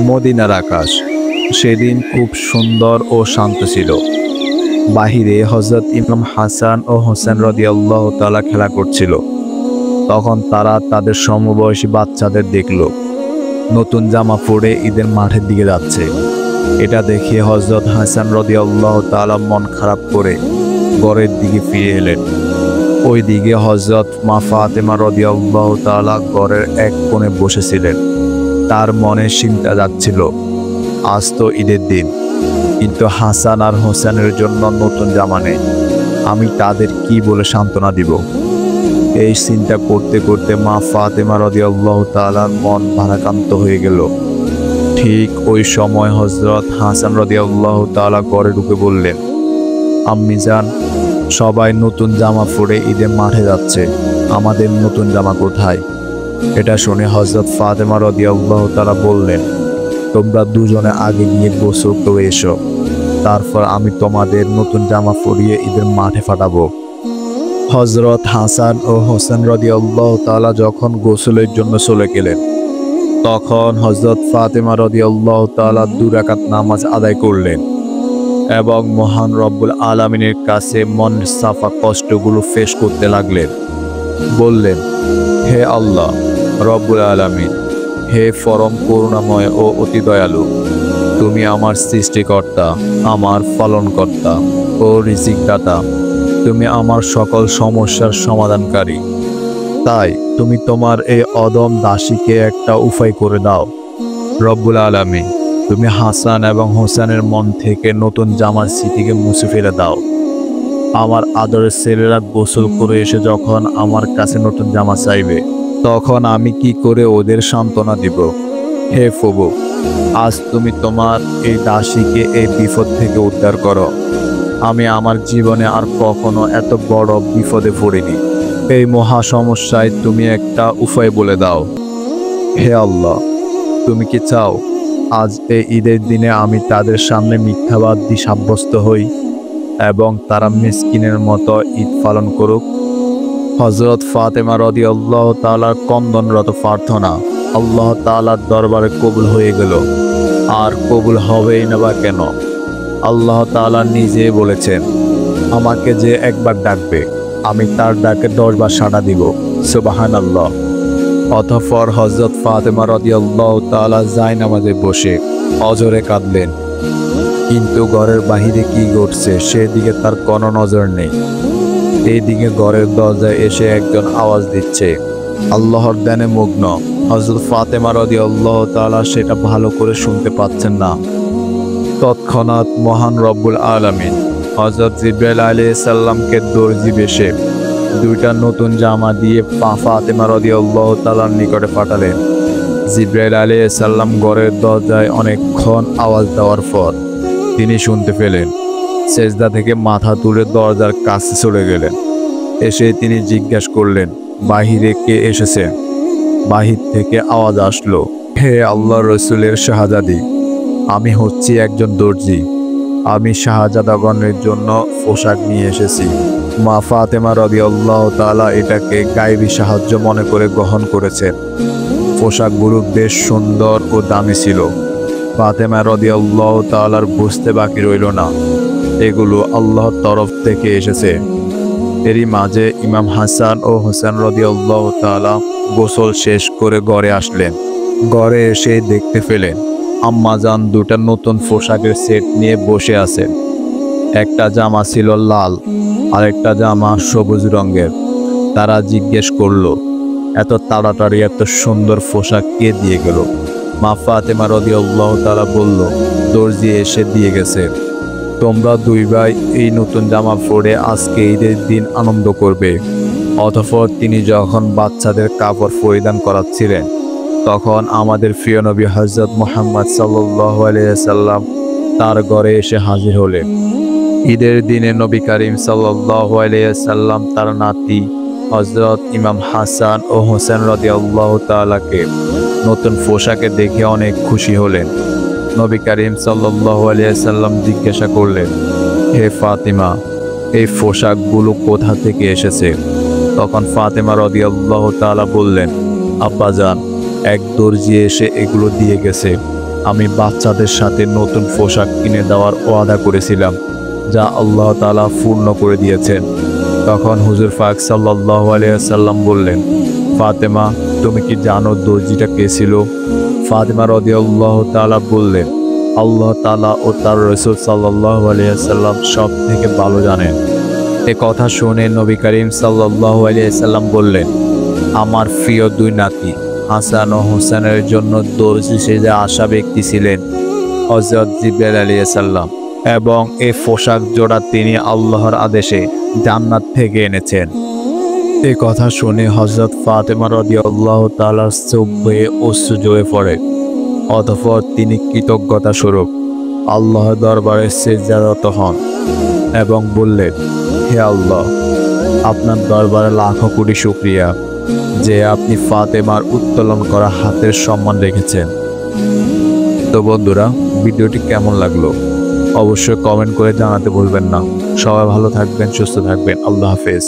মদিনার আকাশ সেদিন খুব সুন্দর ও শান্ত ছিল। বাহিরে হযরত ইমাম হাসান ও হোসেন রাদিয়াল্লাহু তাআলা খেলা করছিল। তখন তারা তাদের সমবয়সী বাচ্চাদের দেখল নতুন জামা পরে ঈদের মাঠের দিকে যাচ্ছে। এটা দেখে হযরত হাসান রাদিয়াল্লাহু তাআলা মন খারাপ করে ঘরের দিকে ফিরে এলেন। ওই দিকে হযরত মা ফাতেমা রাদিয়াল্লাহু তাআলা ঘরের এক কোণে বসেছিলেন। তার মনে চিন্তা যাচ্ছিল, আজ তো ঈদের দিন, কিন্তু হাসান আর হোসেনের জন্য নতুন জামা নেই। আমি তাদের কি বলে সান্ত্বনা দিব? এই চিন্তা করতে করতে মা ফাতেমা রাদিয়াল্লাহু তাআলার মন ভারাক্রান্ত হয়ে গেল। ঠিক ওই সময় হযরত হাসান রাদিয়াল্লাহু তাআলা ঘরে ঢুকে বললেন, আম্মি জান, সবাই নতুন জামা পরে ঈদের মাঠে যাচ্ছে, আমাদের নতুন জামা কোথায়? এটা শুনে হযরত ফাতেমা রাদিয়াল্লাহু তাআলা বললেন, তোমরা দুজনে আগে গিয়ে গোসল করে এসো, তারপর আমি তোমাদের নতুন জামা পরিয়ে ঈদের মাঠে পাঠাবো। হযরত হাসান ও হোসেন রাদিয়াল্লাহু তাআলা যখন গোসলের জন্য চলে গেলেন, তখন হযরত ফাতেমা রাদিয়াল্লাহু তাআলা 2 রাকাত নামাজ আদায় করলেন এবং মহান রব্বুল আলামিনের কাছে মনের সাফা কষ্টগুলো পেশ করতে লাগলেন। বললেন, হে আল্লাহ রব্বুল আলামিন, হে পরম করুণাময় ও অতি দয়ালু, তুমি আমার সৃষ্টিকর্তা, আমার পালনকর্তা ও রিজিকদাতা। তুমি আমার সকল সমস্যার সমাধানকারী। তাই তুমি তোমার এই অদম দাসীকে একটা উপায় করে দাও। রব্বুল আলামিন, তুমি হাসান এবং হোসেনের মন থেকে নতুন জামার স্মৃতিকে মুছে ফেলে দাও। আমার আদরের ছেলেরা গোসল করে এসে যখন আমার কাছে নতুন জামা চাইবে, তখন আমি কি করে ওদের সান্ত্বনা দিব? হে প্রভু, আজ তুমি তোমার এই দাসীকে এই বিপদ থেকে উদ্ধার করো। আমি আমার জীবনে আর কখনো এত বড় বিপদে পড়িনি। এই মহা সমস্যায় তুমি একটা উপায় বলে দাও। হে আল্লাহ, তুমি কি চাও আজ এই ঈদের দিনে আমি তাদের সামনে মিথ্যাবাদী সাব্যস্ত হই এবং তারা মিসকিনের মতো ঈদ পালন করুক? হযরত ফাতেমা রাদিয়াল্লাহু তাআলার কন্দনরত প্রার্থনা আল্লাহ তাআলার দরবারে কবুল হয়ে গেল। আর কবুল হবেই না বা কেন? আল্লাহ তাআলা নিজে বলেছেন, আমাকে যে একবার ডাকবে আমি তার ডাকে 10 বার সাড়া দিব। সুবহানাল্লাহ। অতঃপর হযরত ফাতেমা রাদিয়াল্লাহু তাআলা জায়নামাজে বসে অজরে কাঁদলেন, কিন্তু ঘরের বাহিরে কি ঘটছে সেদিকে তার কোনো নজর নেই। এইদিকে ঘরের দরজায় এসে একজন আওয়াজ দিচ্ছে। আল্লাহর ধ্যানে মগ্ন হযরত ফাতেমা রাদিয়াল্লাহু তাআলা সেটা ভালো করে শুনতে পাচ্ছেন না। তৎক্ষণাৎ মহান রব্বুল আলামিন হযরত জিবরাইল আলাইহিস সালামকে দর্জি বেশে 2টা নতুন জামা দিয়ে ফাতেমা রাদিয়াল্লাহু তাআলার নিকটে পাঠালেন। জিবরাইল আলাইহিস সালাম ঘরের দরজায় অনেকক্ষণ আওয়াজ দেওয়ার পর তিনি শুনতে পেলেন। সেজদা থেকে মাথা তুলে দরজার কাছে চলে গেলেন। এসে তিনি জিজ্ঞাসা করলেন, বাহিরে কে এসেছে? বাহির থেকে আওয়াজ আসলো, হে আল্লাহর রাসূলের শাহজাদি, আমি হচ্ছি একজন দর্জি। আমি শাহজাদাগণের জন্য পোশাক নিয়ে এসেছি। মা ফাতেমা রাদিয়াল্লাহু তাআলা এটাকে গায়েবী সাহায্য মনে করে গ্রহণ করেছেন। পোশাকগুলো বেশ সুন্দর ও দামি ছিল। ফাতেমা রাদিয়াল্লাহু তাআলার বুঝতে বাকি রইল না এগুলো আল্লাহর তরফ থেকে এসেছে। এরই মাঝে ইমাম হাসান ও হোসেন রাদিয়াল্লাহু তাআলা গোসল শেষ করে ঘরে আসলেন। ঘরে এসে দেখতে পেলেন আম্মাজান 2টা নতুন পোশাকের সেট নিয়ে বসে আছেন। একটা জামা ছিল লাল, আরেকটা জামা সবুজ রঙের। তারা জিজ্ঞেস করলো, এত তাড়াতাড়ি এত সুন্দর পোশাক কে দিয়ে গেল? মা ফাতেমা রাদিয়াল্লাহু তাআলা বলল, দর্জি এসে দিয়ে গেছে। তোমরা 2 ভাই এই নতুন জামা পরে আজকে ঈদের দিন আনন্দ করবে। অতঃপর তিনি যখন বাচ্চাদের কাপড় পরিধান করাচ্ছিলেন, তখন আমাদের প্রিয় নবী হযরত মুহাম্মদ সাল্লাল্লাহু আলাইহি ওয়াসাল্লাম তার ঘরে এসে হাজির হলেন। ঈদের দিনে নবী করিম সাল্লাল্লাহু আলাইহি ওয়াসাল্লাম তার নাতি হযরত ইমাম হাসান ও হোসেন রাদিয়াল্লাহু তাআলাকে নতুন পোশাকে দেখে অনেক খুশি হলেন। নবী করিম সাল্লাল্লাহু আলাইহি ওয়াসাল্লাম জিজ্ঞাসা করলেন, হে ফাতিমা, এই পোশাকগুলো কোথা থেকে এসেছে? তখন ফাতেমা রাদিয়াল্লাহু তাআলা বললেন, আব্বাজান, এক দর্জি এসে এগুলো দিয়ে গেছে। আমি বাচ্চাদের সাথে নতুন পোশাক কিনে দেওয়ার ওয়াদা করেছিলাম, যা আল্লাহ তাআলা পূর্ণ করে দিয়েছেন। তখন হুজুর পাক সাল্লাল্লাহু আলাইহি ওয়াসাল্লাম বললেন, ফাতেমা, তুমি কি জানো দর্জিটা কে ছিল? ফাতেমা রাদিয়াল্লাহু তাআলা বললেন, আল্লাহ তাআলা ও তার রাসূল সাল্লাল্লাহু আলাইহি ওয়াসাল্লাম সব থেকে ভালো জানেন। এ কথা শুনে নবী করিম সাল্লাল্লাহু আলাইহি ওয়াসাল্লাম বললেন, আমার প্রিয় দুই নাতি হাসান ও হোসেনের জন্য দর্জি সেজে আসা ব্যক্তি ছিলেন হযরত জিবরাইল আলাইহিস সালাম, এবং এই পোশাক জোড়া তিনি আল্লাহর আদেশে জান্নাত থেকে এনেছেন। এ কথা শুনে হযরত ফাতেমা রাদিয়াল্লাহু তাআলার চোখ বেয়ে অশ্রু ঝরে পড়ে। অতঃপর তিনি কৃতজ্ঞতা স্বরূপ আল্লাহর দরবারে সিজদারত হন এবং বললেন, হে আল্লাহ, আপনার দরবারে লাখো কোটি শুকরিয়া যে আপনি ফাতেমার উত্তোলন করা হাতের সম্মান রেখেছেন। তো বন্ধুরা, ভিডিওটি কেমন লাগলো অবশ্যই কমেন্ট করে জানাতে ভুলবেন না। সবাই ভালো থাকবেন, সুস্থ থাকবেন। আল্লাহ হাফেজ।